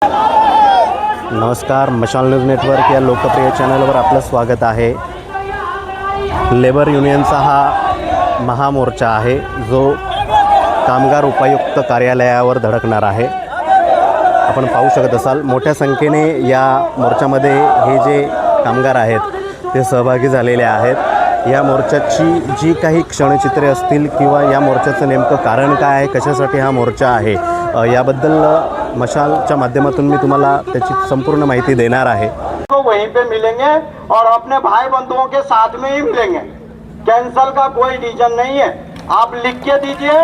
नमस्कार, मशाल news network या लोकप्रिय चॅनलवर आपलं स्वागत आहे। लेबर युनियनचा हा महामोर्चा आहे जो कामगार उपायुक्त कार्यालयावर धडकणार आहे। आपण पाहू शकत असाल मोठ्या संख्येने या मोर्चामध्ये हे जे कामगार आहेत ते सहभागी झालेले आहेत। या मोर्चाची जी काही क्षणचित्रे असतील किंवा या मोर्चाचं नेमकं कारण काय आहे, कशासाठी हा मोर्चा आहे, याबद्दल मशालच्या माध्यमातून मी तुम्हाला त्याची संपूर्ण माहिती देणार आहे। तो वहीं पे मिलेंगे और अपने भाई बंधुओं के साथ में ही मिलेंगे। कैंसल का कोई रीजन नहीं है, आप लिख के दीजिए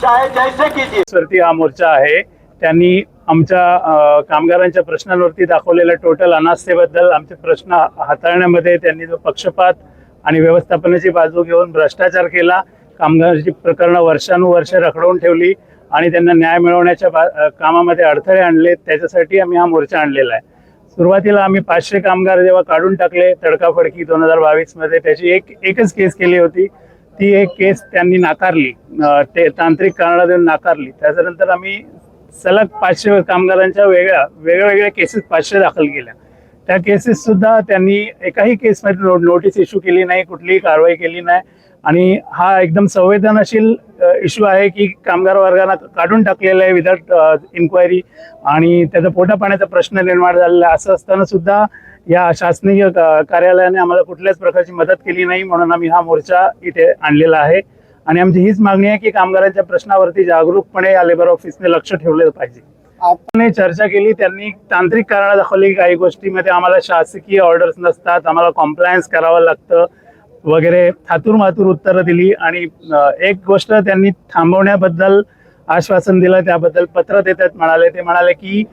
चाहे जैसे कीजिए। सरती हा मोर्चा आहे। त्यांनी आमच्या कामगारांच्या प्रश्नांवरती दाखवलेल्या टोटल अनास्थेबद्दल, आमचे प्रश्न हाताळण्यामध्ये त्यांनी जो पक्षपात आणि व्यवस्थापनाची बाजू घेऊन भ्रष्टाचार केला, कामगारांची प्रकरणं वर्षानुवर्ष रखडवून ठेवली आणि त्यांना न्याय मिळवण्याच्या कामामध्ये अडथळे आणले, त्याच्यासाठी आम्ही हा मोर्चा आणलेला आहे। सुरुवातीला आम्ही 500 कामगार जेव्हा काढून टाकले तडकाफडकी 2022 मध्ये, त्याची एकच केस केली होती। ती एक केस त्यांनी नाकारली, ते तांत्रिक कारणाने देऊन नाकारली। त्याच्यानंतर आम्ही सलग 500 कामगारांच्या वेगवेगळ्या केसेस 500 दाखल केल्या। त्या केसेस सुद्धा त्यांनी एकाही केसमध्ये नोटीस इश्यू केली नाही, कुठलीही कारवाई केली नाही। आणि हा एकदम संवेदनशील इश्यू आहे की कामगार वर्गाला काढून टाकलेला आहे विदाउट इन्क्वायरी आणि त्याचा पोटापाण्याचा प्रश्न निर्माण झालेला आहे। असं असताना सुद्धा या शासकीय कार्यालयाने आम्हाला कुठल्याच प्रकारची मदत केली नाही, म्हणून आम्ही हा मोर्चा इथे आणलेला आहे। आणि आमची हीच मागणी आहे की कामगारांच्या प्रश्नावरती जागरूकपणे या लेबर ऑफिसने लक्ष ठेवलं पाहिजे। आपण चर्चा केली, त्यांनी तांत्रिक कारण दाखवली, काही गोष्टीमध्ये आम्हाला शासकीय ऑर्डर्स नसतात, आम्हाला कॉम्प्लायन्स करावं लागतं वगैरे थातूर मातूर उत्तरं दिली। आणि एक गोष्ट त्यांनी थांबवण्याबद्दल आश्वासन दिलं, त्याबद्दल पत्र देतात म्हणाले। ते म्हणाले की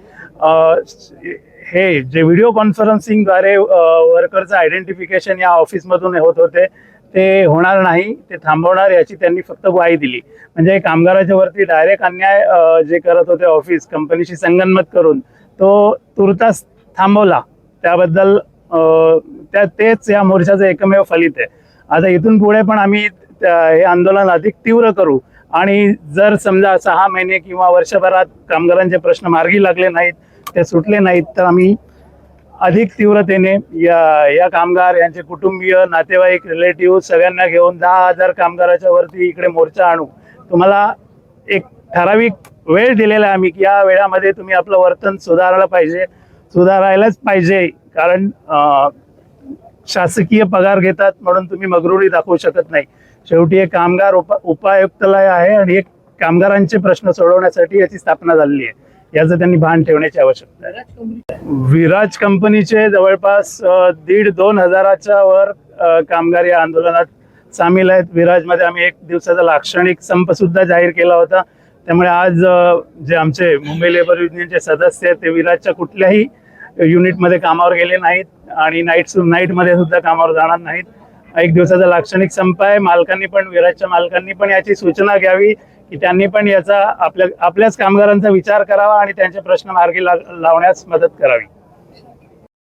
हे जे व्हिडिओ कॉन्फरन्सिंगद्वारे वर्करचं आयडेंटिफिकेशन या ऑफिसमधून होत होते ते होणार नाही, ते थांबवणार याची त्यांनी फक्त ग्वाही दिली। म्हणजे कामगाराच्या वरती डायरेक्ट अन्याय जे करत होते ऑफिस कंपनीशी संगनमत करून, तो तुर्तास थांबवला। त्याबद्दल तेच या मोर्चाचं एकमेव फलित आहे। आता इथून पुढे पण आम्ही हे आंदोलन अधिक तीव्र करू आणि जर समजा 6 महिने किंवा वर्षभरात कामगारांचे प्रश्न मार्गी लागले नाहीत, ते सुटले नाहीत, तर आम्ही अधिक तीव्रतेने या कामगार, यांचे कुटुंबीय, नातेवाईक, रिलेटिव्ह सगळ्यांना घेऊन 10,000 कामगाराच्या वरती इकडे मोर्चा आणू। तुम्हाला एक ठराविक वेळ दिलेला आहे आम्ही की या वेळामध्ये तुम्ही आपलं वर्तन सुधारायलाच पाहिजे, कारण शासकीय पगार घेतात म्हणून तुम्ही मगरुरी दाखवू शकत नाही। शेवटी एक कामगार उपायुक्तालय आहे आणि एक कामगारांचे प्रश्न सोडवण्यासाठी याची स्थापना झालेली आहे, याचं त्यांनी भान ठेवण्याची आवश्यकता आहे। विराज कंपनीचे जवळपास 1,500-2 हजाराच्या वर कामगार या आंदोलनात सामील आहेत। विराजमध्ये आम्ही 1 दिवसाचा लाक्षणिक संप सुद्धा जाहीर केला होता। त्यामुळे आज जे आमचे मुंबई लेबर युनियनचे सदस्य आहेत ते विराजच्या कुठल्याही युनिटमध्ये कामावर गेले नाहीत आणि नाईटमध्ये सुद्धा कामावर जाणार नाहीत। 1 दिवसाचा लाक्षणिक संप आहे। विराजच्या मालकांनी पण याची सूचना घ्यावी की त्यांनी पण याचा आपल्याच कामगारांचा विचार करावा आणि त्यांचे प्रश्न मार्गी लावण्यास मदत करावी।